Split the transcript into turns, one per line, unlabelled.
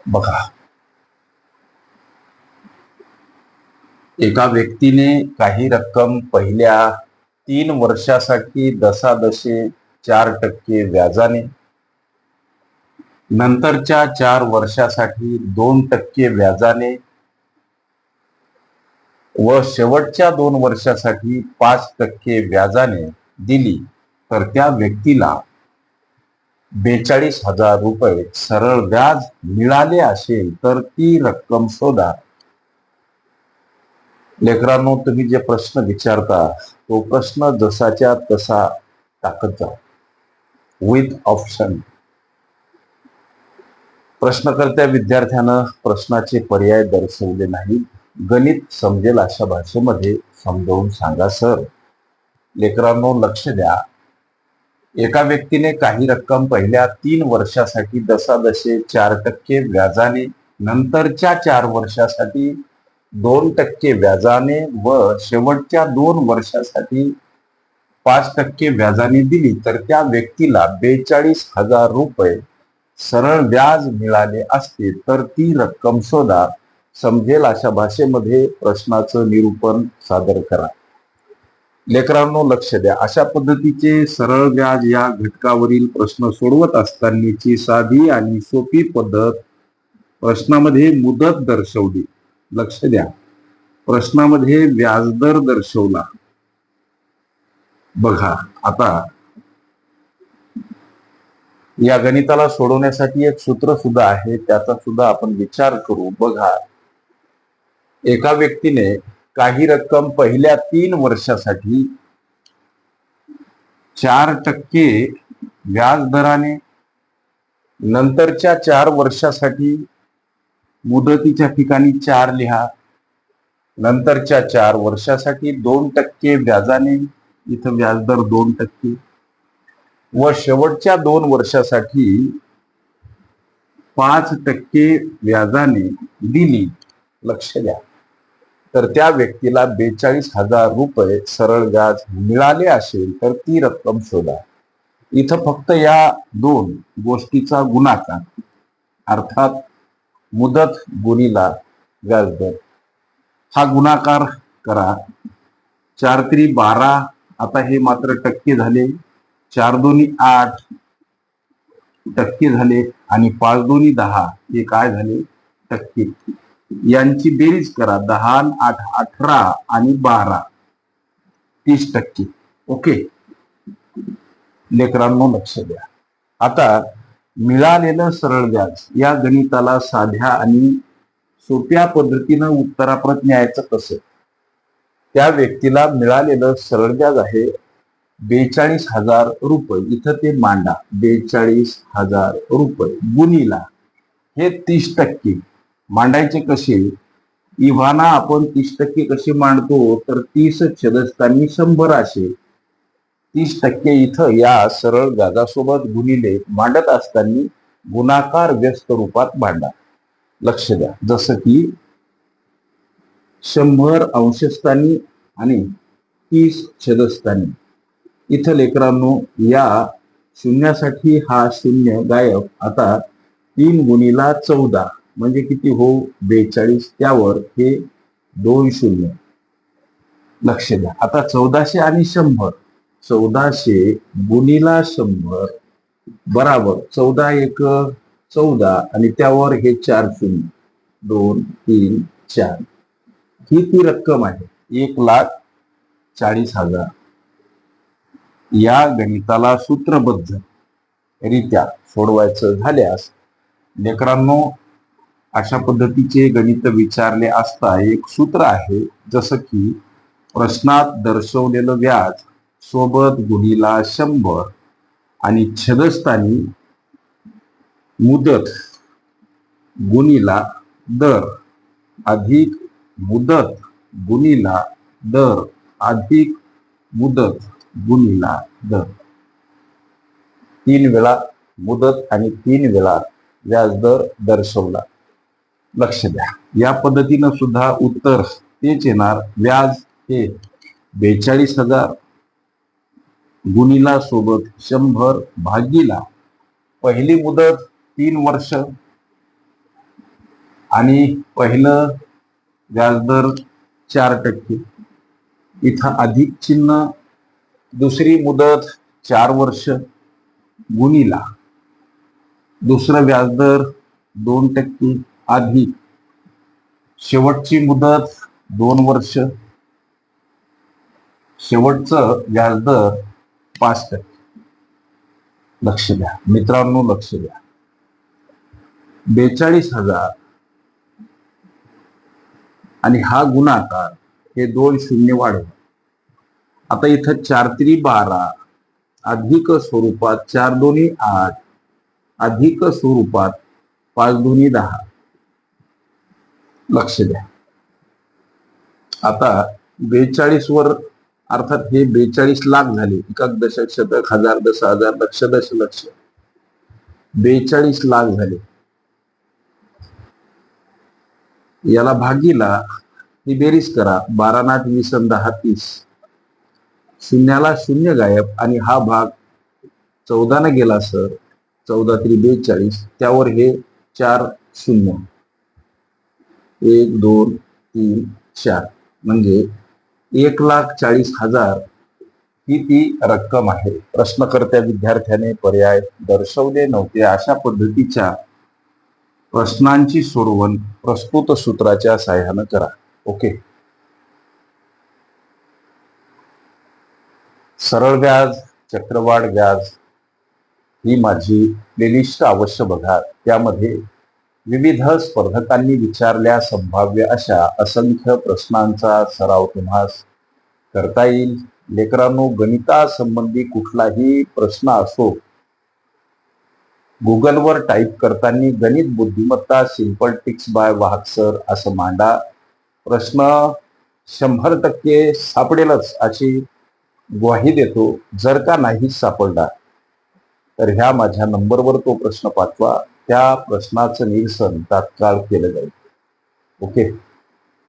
बघा, एका व्यक्तीने काही रक्कम पहिल्या 3 वर्षासाठी दशादशे 4% व्याजाने, नंतरच्या 4 वर्षासाठी 2% व्याजाने व शेवटच्या 2 वर्षासाठी 5% व्याजाने दिली, तर त्या व्यक्तीला 42,000 रुपये सरळ व्याज मिळाले असेल तर ती रक्कम शोधा. लेकरांनो, तुम्ही जे प्रश्न विचारता तो प्रश्न जसाच्या तसा टाकत जा विथ ऑप्शन. प्रश्नकर्त्या विद्यार्थ्यानं प्रश्नाचे पर्याय दर्शवले नाहीत. गणित समजेल अशा भाषेमध्ये समजावून सांगा सर. लेकरांनो, लक्ष द्या. एका व्यक्तीने काही रक्कम पहिल्या 3 वर्षासाठी दशादशे 4% व्याजाने, नंतरच्या 4 वर्षासाठी 2% व्याजाने व शेवटच्या 2 वर्षासाठी 5% व्याजाने दिली, तर त्या व्यक्तीला 42,000 रुपये सरळ व्याज मिळाले असते तर ती रक्कम शोधा. समजेल अशा भाषेमध्ये प्रश्नाचं निरूपण सादर करा. लेकरांनो, लक्ष द्या. अशा पद्धतीचे सरळ व्याज या घटकावरील प्रश्न सोडवत असतानाची साधी आणि सोपी पद्धत. प्रश्नामध्ये मुदत दर्शवली. लक्ष द्या, प्रश्नामध्ये व्याजदर दर्शवला. बघा, आता या गणिताला सोडवण्यासाठी एक सूत्र सुद्धा आहे, त्याचा सुद्धा आपण विचार करू. बघा, एका व्यक्तीने काही रक्कम पहिल्या 3 वर्षासाठी 4% व्याज दराने, नंतरच्या 4 वर्षासाठी मुदतीच्या ठिकाणी 4 लिहा, नंतरच्या 4 वर्षासाठी 2% व्याजाने, इथं व्याजदर 2%, व शेवटच्या 2 वर्षासाठी 5% व्याजाने दिली. लक्ष द्या, तर त्या व्यक्तीला 42,000 रुपये सरळ व्याज मिळाले असेल तर ती रक्कम शोधा. इथं फक्त या 2 गोष्टीचा गुणाकार, अर्थात मुदत गुणिला व्याजदर, हा गुणाकार करा. 4×3=12. आता हे मात्र टक्के झाले. 4×2 8 टक्के झाले आणि 5×2 10 हे काय झाले? टक्के. यांची बेरीज करा. 10 8 18 आणि 12 30%. ओके लेकरांनो, लक्ष द्या. आता मिळालेलं सरळ व्याज या गणिताला साध्या आणि सोप्या पद्धतीनं उत्तराप्रत न्यायचं कसं? त्या व्यक्तीला मिळालेलं सरळ व्याज आहे 42,000 रुपये. इथं ते मांडा. 42,000 रुपये गुणिला हे 30%. मांडायचे कसे? इव्हाना आपण 30% कसे मांडतो तर 30 छेदस्थानी 100 असे 30% इथं या सरळ व्याजासोबत गुणिले मांडत असताना गुणाकार व्यस्त रूपात मांडा. लक्ष द्या, जसं की 100 अंशस्थानी आणि 30 छेदस्थानी. इथं लेकरांनो, या शून्यासाठी हा शून्य गायब. आता 3×14 म्हणजे किती हो? 42. त्यावर हे 2 शून्य. लक्ष द्या. आता 1400 आणि 100. 1400 गुणिला 100 बराबर 14 एक 14 आणि त्यावर हे 4 शून्य. 2 3 4. ही ती रक्कम आहे 1,40,000. या गणिताला सूत्रबद्ध रित्या सोडवायचं झाल्यास लेकरांनो, अशा पद्धतीचे गणित विचारले असता एक सूत्र आहे, जसं की प्रश्नात दर्शवलेलं व्याज सोबत गुणिला 100 आणि छेदस्थानी मुदत गुणिला दर अधिक मुदत गुणिला दर अधिक मुदत गुणिला दर. 3 वेळा मुदत आणि 3 वेळा व्याजदर दर्शवला. लक्ष द्या, या पद्धतीनं सुद्धा उत्तर तेच येणार. व्याज हे 42,000 गुणिला सोबत 100 भागीला पहिली मुदत 3 वर्ष, आणि पहिलं व्याजदर 4%, इथं अधिक चिन्ह, दुसरी मुदत 4 वर्ष गुणिला दुसरं व्याजदर 2% अधिक शेवटची मुदत 2 वर्ष, शेवटचं व्याजदर 5%. लक्ष द्या मित्रांनो, लक्ष द्या. 42,000 आणि हा गुणाकार, हे 2 शून्य वाढव. आता इथं 4×3=12 अधिक स्वरूपात 4×2=8 अधिक स्वरूपात 5×2=10. लक्ष द्या. आता 42 वर, अर्थात हे 42 लाख झाले. एकक, दशक, शतक, हजार, दश हजार, लक्ष, दशलक्ष, 42 लाख झाले. याला भागीला ही बेरीज करा. 12×8 20 आणि 10 30. शून्याला शून्य गायब आणि हा भाग 14 ने गेला सर. 14×3=42. त्यावर हे 4 शून्य, 1 2 3 4, म्हणजे 1,40,000 ही ती रक्कम आहे. प्रश्नकर्त्या विद्यार्थ्याने पर्याय दर्शवले नव्हते. अशा पद्धतीच्या प्रश्नांची सोडवण प्रस्तुत सूत्राच्या सहाय्याने करा. ओके. सरळ व्याज, चक्रवाढ व्याज ही माझी प्लेलिस्ट अवश्य बघा. त्यामध्ये विविध स्पर्धकांनी विचारल्या संभाव्य अशा असंख्य प्रश्नांचा सराव तुम्हास करता येईल. लेकरांनो, गणितासंबंधी कुठलाही प्रश्न असो, गुगलवर टाईप करताना गणित बुद्धिमत्ता सिंपल टिक्स बाय वाहक सर असं मांडा. प्रश्न 100% सापडेलच अशी ग्वाही देतो. जर का नाही सापडला तर ह्या माझ्या नंबरवर तो प्रश्न पाठवा. त्या प्रश्नाचं निरसन तात्काळ केलं जाईल. ओके.